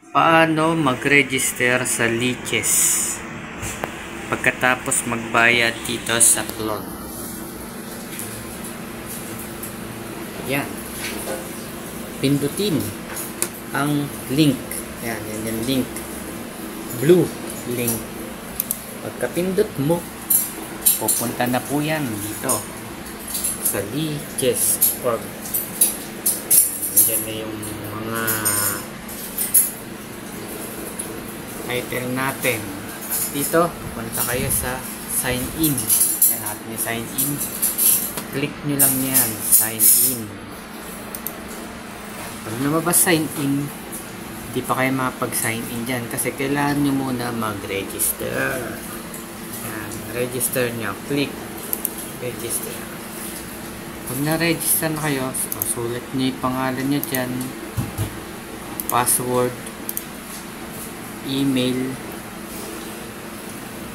Paano mag-register sa Liches pagkatapos magbayad dito sa Plon? Yan. Pindutin ang link. Yan yung link. Blue link. Pagkapindot mo, pupunta na po yan dito sa Liches.org. Diyan na yung mga title natin. Dito, punta kayo sa sign in. Yan natin yung sign in. Click nyo lang yan. Sign in. Pag namabas sign in, hindi pa kayo makapag-sign in dyan kasi kailangan nyo muna mag-register. Yan. Register nyo. Click. Register. Pag na-register na kayo, sulat nyo yung pangalan nyo dyan. Password. Email,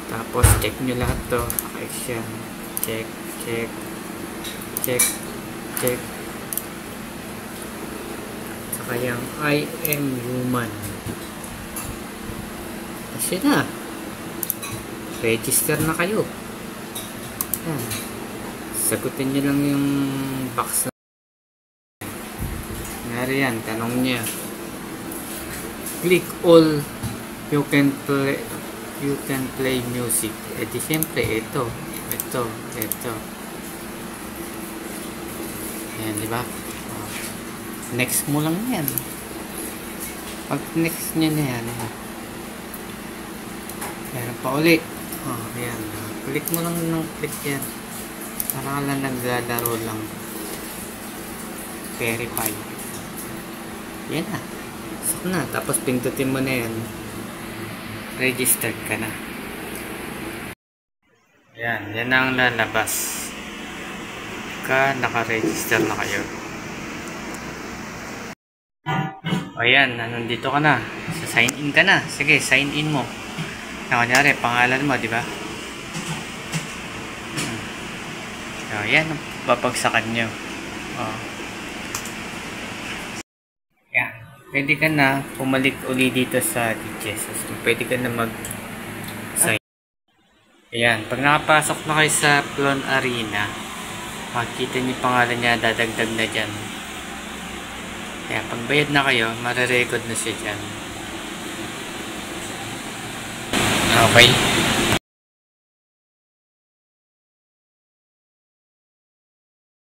tapos check nyo lahat to. Okay siya. Check. Saka yung I am human. Kasi na register na kayo. Yan. Sagutin nyo lang yung box na nari yan. Tanong niya. Click all. You can play music. Eh di siyempre ito. Ayan, di ba? Next mo lang yan. Pag next nyo na yan, meron pa ulit. Ayan. Click mo lang ng click yan. Parang lang naglalaro lang. Verify. Yan na. So na. Tapos pindutin mo na yan. Registered ka na. Yan. Yan ang lalabas. Naka-register na kayo. Ayan. Nandito ka na. So, sign in ka na. Sige, sign in mo. Kunyari, pangalan mo, di ba? Ayan. Babagsakan nyo. Yan. Pwede ka na pumalik uli dito sa Liches. Pwede ka na mag-sign. Ayan. Pag nakapasok na kayo sa Plon Arena, makikita niyo pangalan niya, dadagdag na dyan. Kaya pag bayad na kayo, marirecord na siya dyan. Okay.